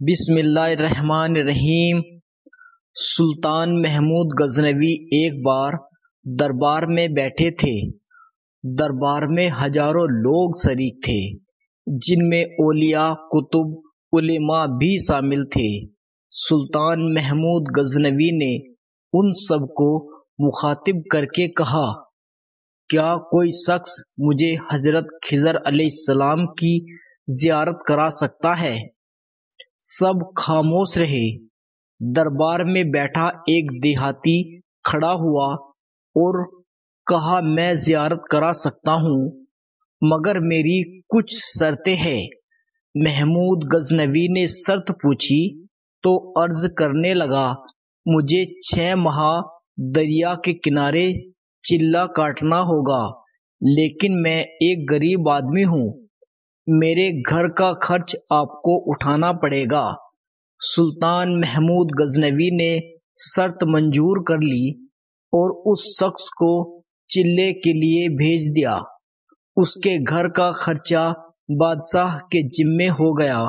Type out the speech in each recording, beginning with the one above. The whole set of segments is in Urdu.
بسم اللہ الرحمن الرحیم۔ سلطان محمود غزنوی ایک بار دربار میں بیٹھے تھے۔ دربار میں ہزاروں لوگ شریک تھے، جن میں اولیاء، کتب، علماء بھی شامل تھے۔ سلطان محمود غزنوی نے ان سب کو مخاطب کر کے کہا، کیا کوئی شخص مجھے حضرت خضر علیہ السلام کی زیارت کرا سکتا ہے؟ سب خاموش رہے۔ دربار میں بیٹھا ایک دیہاتی کھڑا ہوا اور کہا، میں زیارت کرا سکتا ہوں، مگر میری کچھ شرطیں ہیں۔ محمود غزنوی نے شرط پوچھی تو عرض کرنے لگا، مجھے 6 ماہ دریا کے کنارے چلہ کاٹنا ہوگا، لیکن میں ایک غریب آدمی ہوں، میرے گھر کا خرچ آپ کو اٹھانا پڑے گا۔ سلطان محمود غزنوی نے شرط منظور کر لی اور اس شخص کو چلے کے لیے بھیج دیا۔ اس کے گھر کا خرچہ بادشاہ کے ذمے ہو گیا۔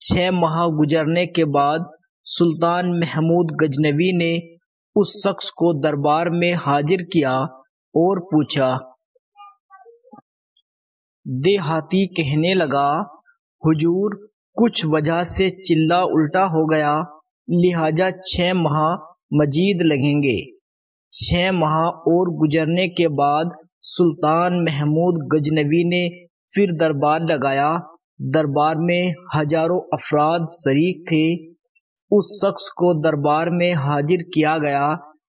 6 ماہ گزرنے کے بعد سلطان محمود غزنوی نے اس شخص کو دربار میں حاضر کیا اور پوچھا۔ دیہاتی کہنے لگا، حضور، کچھ وجہ سے چلہ الٹا ہو گیا، لہذا 6 ماہ مزید لگیں گے۔ 6 ماہ اور گزرنے کے بعد سلطان محمود غزنوی نے پھر دربار لگایا۔ دربار میں ہزاروں افراد شریک تھے۔ اس شخص کو دربار میں حاضر کیا گیا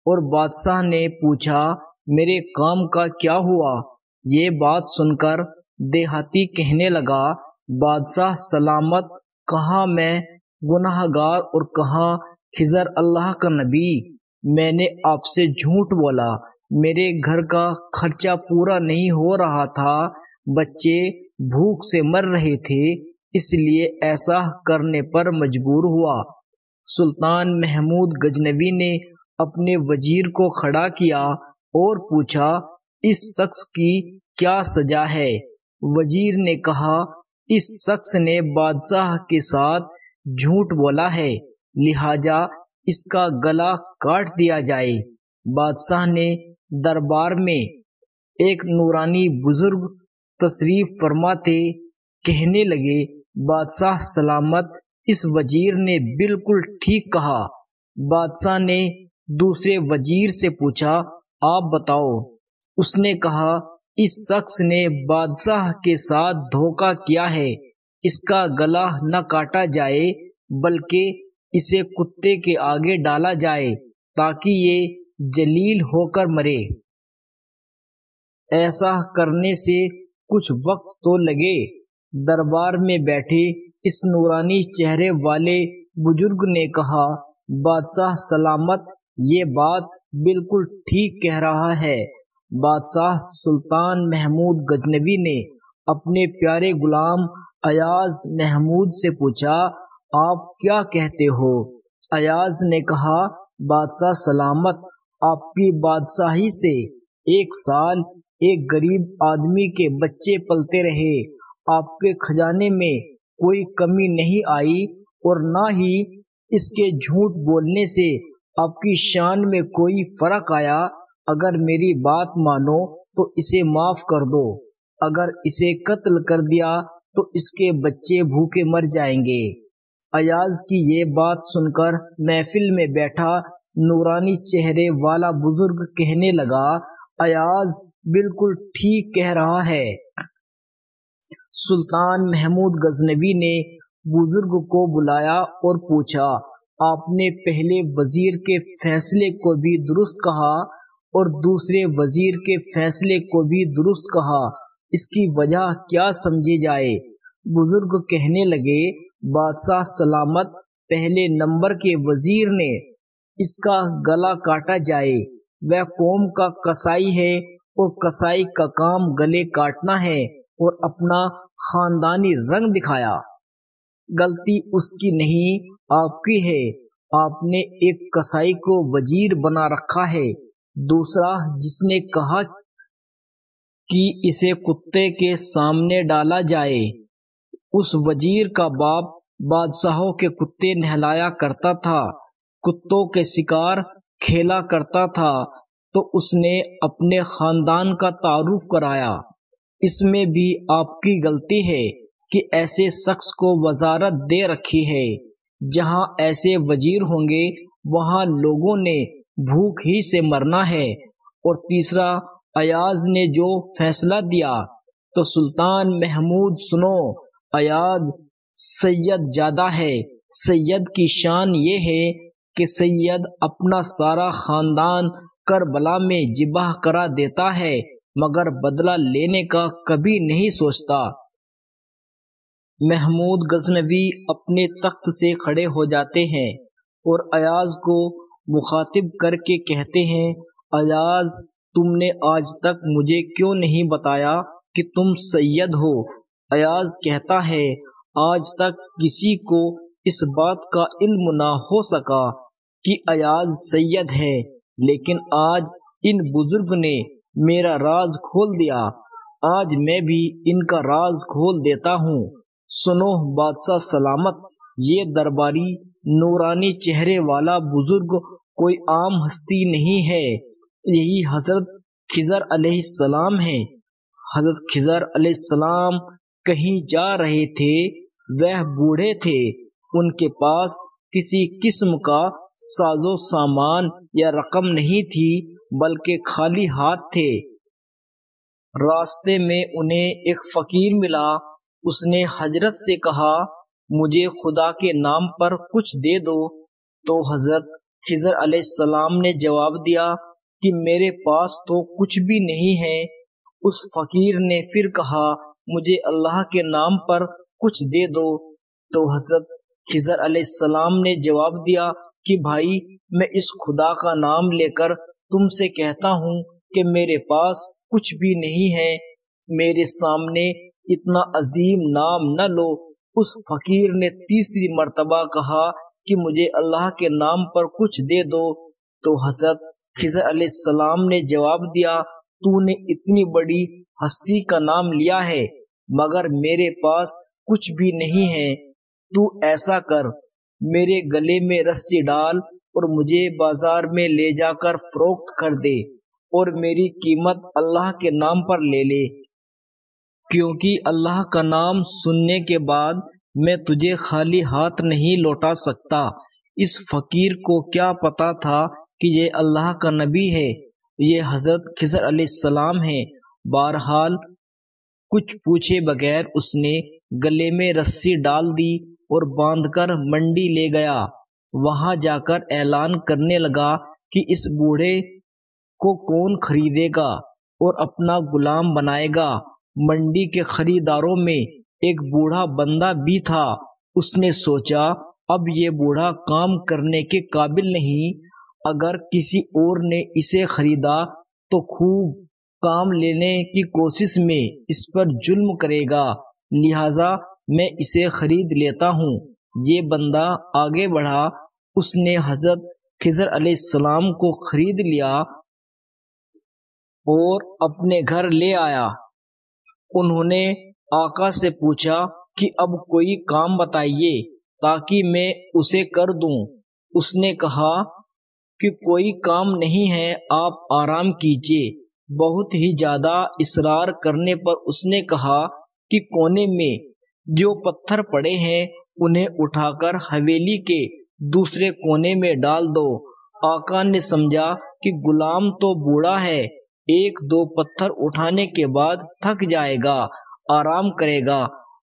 اور بادشاہ نے پوچھا، میرے کام کا کیا ہوا؟ یہ بات سن کر دیہاتی کہنے لگا، بادشاہ سلامت، کہاں میں گناہ گار اور کہاں خضر اللہ کا نبی؟ میں نے آپ سے جھوٹ بولا، میرے گھر کا خرچہ پورا نہیں ہو رہا تھا، بچے بھوک سے مر رہے تھے، اس لیے ایسا کرنے پر مجبور ہوا۔ سلطان محمود غزنوی نے اپنے وزیر کو کھڑا کیا اور پوچھا، اس شخص کی کیا سزا ہے؟ وزیر نے کہا، اس شخص نے بادشاہ کے ساتھ جھوٹ بولا ہے، لہذا اس کا گلا کاٹ دیا جائے۔ بادشاہ نے دربار میں ایک نورانی بزرگ تشریف فرما تھے، کہنے لگے، بادشاہ سلامت، اس وزیر نے بالکل ٹھیک کہا۔ بادشاہ نے دوسرے وزیر سے پوچھا، آپ بتاؤ۔ اس نے کہا، اس شخص نے بادشاہ کے ساتھ دھوکہ کیا ہے، اس کا گلا نہ کاٹا جائے بلکہ اسے کتے کے آگے ڈالا جائے تاکہ یہ ذلیل ہو کر مرے۔ ایسا کرنے سے کچھ وقت تو لگے۔ دربار میں بیٹھے اس نورانی چہرے والے بزرگ نے کہا، بادشاہ سلامت، یہ بات بالکل ٹھیک کہہ رہا ہے۔ بادشاہ سلطان محمود غزنوی نے اپنے پیارے غلام ایاز محمود سے پوچھا، آپ کیا کہتے ہو؟ ایاز نے کہا، بادشاہ سلامت، آپ کی بادشاہی سے 1 سال ایک غریب آدمی کے بچے پلتے رہے، آپ کے خزانے میں کوئی کمی نہیں آئی اور نہ ہی اس کے جھوٹ بولنے سے آپ کی شان میں کوئی فرق آیا۔ اگر میری بات مانو تو اسے معاف کر دو، اگر اسے قتل کر دیا تو اس کے بچے بھوکے مر جائیں گے۔ ایاز کی یہ بات سن کر محفل میں بیٹھا نورانی چہرے والا بزرگ کہنے لگا، ایاز بالکل ٹھیک کہہ رہا ہے۔ سلطان محمود غزنوی نے بزرگ کو بلایا اور پوچھا، آپ نے پہلے وزیر کے فیصلے کو بھی درست کہا اور دوسرے وزیر کے فیصلے کو بھی درست کہا، اس کی وجہ کیا سمجھی جائے؟ بزرگ کہنے لگے، بادشاہ سلامت، پہلے نمبر کے وزیر نے اس کا گلا کاٹا جائے، وہ قوم کا قصائی ہے اور قصائی کا کام گلے کاٹنا ہے اور اپنا خاندانی رنگ دکھایا۔ غلطی اس کی نہیں، آپ کی ہے، آپ نے ایک قصائی کو وزیر بنا رکھا ہے۔ دوسرا جس نے کہا کہ اسے کتے کے سامنے ڈالا جائے، اس وزیر کا باپ بادشاہوں کے کتے نہلایا کرتا تھا، کتوں کے شکار کھیلا کرتا تھا، تو اس نے اپنے خاندان کا تعارف کرایا۔ اس میں بھی آپ کی غلطی ہے کہ ایسے شخص کو وزارت دے رکھی ہے۔ جہاں ایسے وزیر ہوں گے وہاں لوگوں نے بھوک ہی سے مرنا ہے۔ اور تیسرا، ایاز نے جو فیصلہ دیا تو سلطان محمود سنو، ایاز سید زادہ ہے۔ سید کی شان یہ ہے کہ سید اپنا سارا خاندان کربلا میں ذبح کرا دیتا ہے مگر بدلہ لینے کا کبھی نہیں سوچتا۔ محمود غزنوی اپنے تخت سے کھڑے ہو جاتے ہیں اور ایاز کو مخاطب کر کے کہتے ہیں، ایاز، تم نے آج تک مجھے کیوں نہیں بتایا کہ تم سید ہو؟ ایاز کہتا ہے، آج تک کسی کو اس بات کا علم نہ ہو سکا کہ ایاز سید ہے، لیکن آج ان بزرگ نے میرا راز کھول دیا، آج میں بھی ان کا راز کھول دیتا ہوں۔ سنو بادشاہ سلامت، یہ درباری نورانی چہرے والا بزرگ کوئی عام ہستی نہیں ہے، یہی حضرت خضر علیہ السلام ہے۔ حضرت خضر علیہ السلام کہیں جا رہے تھے، وہ بوڑھے تھے، ان کے پاس کسی قسم کا ساز و سامان یا رقم نہیں تھی بلکہ خالی ہاتھ تھے۔ راستے میں انہیں ایک فقیر ملا، اس نے حضرت سے کہا، مجھے خدا کے نام پر کچھ دے دو۔ تو حضرت خضر علیہ السلام نے جواب دیا کہ میرے پاس تو کچھ بھی نہیں ہے۔ اس فقیر نے پھر کہا، مجھے اللہ کے نام پر کچھ دے دو۔ تو حضرت خضر علیہ السلام نے جواب دیا کہ بھائی، میں اس خدا کا نام لے کر تم سے کہتا ہوں کہ میرے پاس کچھ بھی نہیں ہے، میرے سامنے اتنا عظیم نام نہ لو۔ اس فقیر نے تیسری مرتبہ کہا کہ مجھے اللہ کے نام پر کچھ دے دو۔ تو حضرت خضر علیہ السلام نے جواب دیا، تو نے اتنی بڑی ہستی کا نام لیا ہے مگر میرے پاس کچھ بھی نہیں ہے، تو ایسا کر، میرے گلے میں رسی ڈال اور مجھے بازار میں لے جا کر فروخت کر دے اور میری قیمت اللہ کے نام پر لے لے، کیونکہ اللہ کا نام سننے کے بعد میں تجھے خالی ہاتھ نہیں لوٹا سکتا۔ اس فقیر کو کیا پتا تھا کہ یہ اللہ کا نبی ہے، یہ حضرت خضر علیہ السلام ہے۔ بہرحال کچھ پوچھے بغیر اس نے گلے میں رسی ڈال دی اور باندھ کر منڈی لے گیا۔ وہاں جا کر اعلان کرنے لگا کہ اس بوڑھے کو کون خریدے گا اور اپنا غلام بنائے گا۔ منڈی کے خریداروں میں ایک بوڑھا بندہ بھی تھا۔ اس نے سوچا، اب یہ بوڑھا کام کرنے کے قابل نہیں، اگر کسی اور نے اسے خریدا تو خوب کام لینے کی کوشش میں اس پر ظلم کرے گا، لہذا میں اسے خرید لیتا ہوں۔ یہ بندہ آگے بڑھا، اس نے حضرت خضر علیہ السلام کو خرید لیا اور اپنے گھر لے آیا۔ انہوں نے آقا سے پوچھا کہ اب کوئی کام بتائیے تاکہ میں اسے کر دوں۔ اس نے کہا کہ کوئی کام نہیں ہے، آپ آرام کیجیے۔ بہت ہی زیادہ اصرار کرنے پر اس نے کہا کہ کونے میں جو پتھر پڑے ہیں انہیں اٹھا کر حویلی کے دوسرے کونے میں ڈال دو۔ آقا نے سمجھا کہ غلام تو بوڑھا ہے، ایک دو پتھر اٹھانے کے بعد تھک جائے گا، آرام کرے گا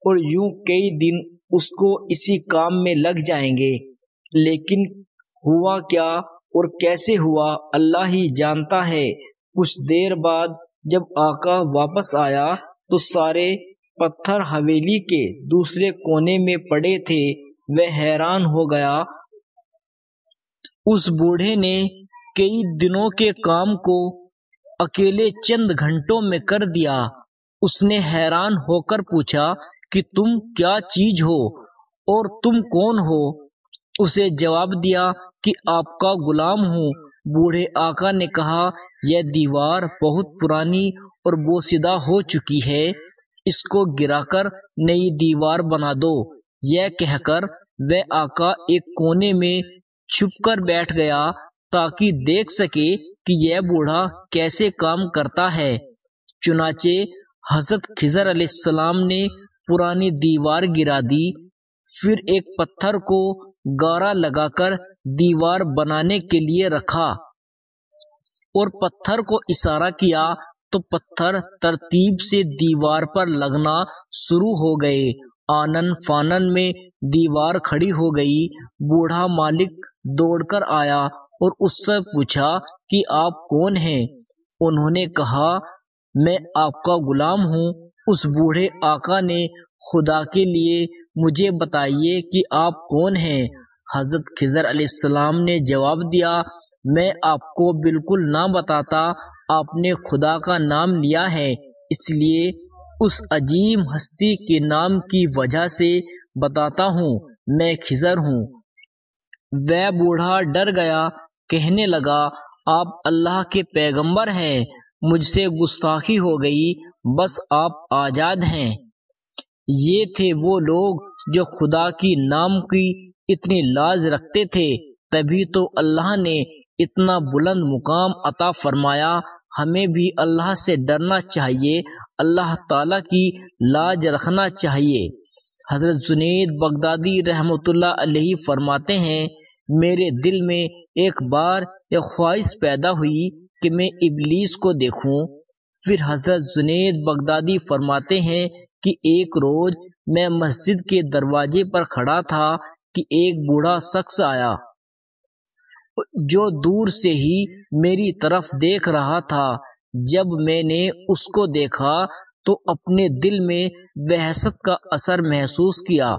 اور یوں کئی دن اس کو اسی کام میں لگ جائیں گے۔ لیکن ہوا کیا اور کیسے ہوا اللہ ہی جانتا ہے۔ کچھ دیر بعد جب آقا واپس آیا تو سارے پتھر حویلی کے دوسرے کونے میں پڑے تھے۔ وہ حیران ہو گیا۔ اس بوڑھے نے کئی دنوں کے کام کو اکیلے چند گھنٹوں میں کر دیا۔ اس نے حیران ہو کر پوچھا کہ تم کیا چیز ہو اور تم کون ہو؟ اسے جواب دیا کہ آپ کا غلام ہوں۔ بوڑھے آقا نے کہا، یہ دیوار بہت پرانی اور بوسیدہ ہو چکی ہے، اس کو گرا کر نئی دیوار بنا دو۔ یہ کہہ کر وہ آقا ایک کونے میں چھپ کر بیٹھ گیا تاکہ دیکھ سکے کہ یہ بوڑھا کیسے کام کرتا ہے۔ چنانچہ حضرت خضر علیہ السلام نے پرانی دیوار گرا دی، پھر ایک پتھر کو گارا لگا کر دیوار بنانے کے لیے رکھا اور پتھر کو اشارہ کیا تو پتھر ترتیب سے دیوار پر لگنا شروع ہو گئے۔ آنن فانن میں دیوار کھڑی ہو گئی۔ بوڑھا مالک دوڑ کر آیا اور اس سے پوچھا کہ آپ کون ہیں؟ انہوں نے کہا میں آپ کا غلام ہوں۔ اس بوڑھے آقا نے خدا کے لیے مجھے بتائیے کہ آپ کون ہیں؟ حضرت خضر علیہ السلام نے جواب دیا میں آپ کو بالکل نہ بتاتا، آپ نے خدا کا نام لیا ہے اس لیے اس عظیم ہستی کے نام کی وجہ سے بتاتا ہوں، میں خضر ہوں۔ وہ بوڑھا ڈر گیا، کہنے لگا آپ اللہ کے پیغمبر ہیں، مجھ سے گستاخی ہو گئی، بس آپ آزاد ہیں۔ یہ تھے وہ لوگ جو خدا کی نام کی اتنی لاج رکھتے تھے، تبھی تو اللہ نے اتنا بلند مقام عطا فرمایا۔ ہمیں بھی اللہ سے ڈرنا چاہیے، اللہ تعالیٰ کی لاج رکھنا چاہیے۔ حضرت جنید بغدادی رحمۃ اللہ علیہ فرماتے ہیں میرے دل میں ایک بار یہ خواہش پیدا ہوئی کہ میں ابلیس کو دیکھوں۔ پھر حضرت جنید بغدادی فرماتے ہیں کہ ایک روز میں مسجد کے دروازے پر کھڑا تھا کہ ایک بوڑھا شخص آیا جو دور سے ہی میری طرف دیکھ رہا تھا۔ جب میں نے اس کو دیکھا تو اپنے دل میں وحشت کا اثر محسوس کیا۔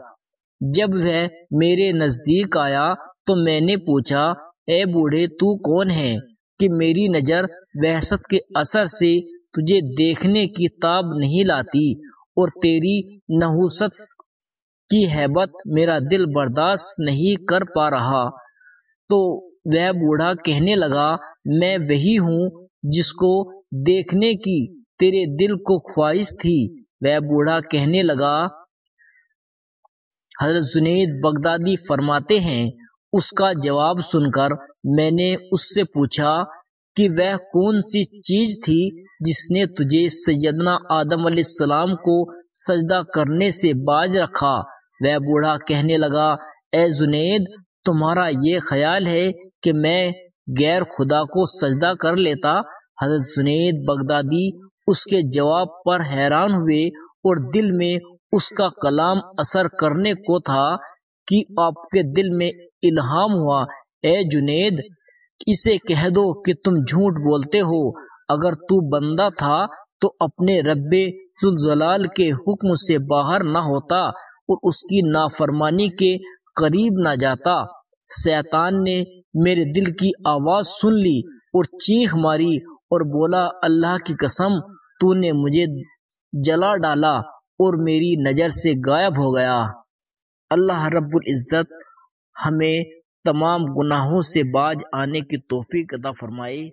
جب وہ میرے نزدیک آیا تو میں نے پوچھا اے بوڑھے تو کون ہے کہ میری نظر وحشت کے اثر سے تجھے دیکھنے کی تاب نہیں لاتی اور تیری نحوست کی ہیبت میرا دل برداشت نہیں کر پا رہا؟ تو وہ بوڑھا کہنے لگا میں وہی ہوں جس کو دیکھنے کی تیرے دل کو خواہش تھی۔ وہ بوڑھا کہنے لگا حضرت جنید بغدادی فرماتے ہیں اس کا جواب سن کر میں نے اس سے پوچھا کہ وہ کون سی چیز تھی جس نے تجھے سیدنا آدم علیہ السلام کو سجدہ کرنے سے باز رکھا؟ وہ بوڑھا کہنے لگا اے جنید تمہارا یہ خیال ہے کہ میں غیر خدا کو سجدہ کر لیتا؟ حضرت جنید بغدادی اس کے جواب پر حیران ہوئے اور دل میں اس کا کلام اثر کرنے کو تھا کہ آپ کے دل میں الہام ہوا اے جنید اسے کہہ دو کہ تم جھوٹ بولتے ہو، اگر تو بندہ تھا تو اپنے رب ذوالجلال کے حکم سے باہر نہ ہوتا اور اس کی نافرمانی کے قریب نہ جاتا۔ شیطان نے میرے دل کی آواز سن لی اور چیخ ماری اور بولا اللہ کی قسم تو نے مجھے جلا ڈالا اور میری نظر سے غائب ہو گیا۔ اللہ رب العزت ہمیں تمام گناہوں سے باز آنے کی توفیق عطا فرمائے۔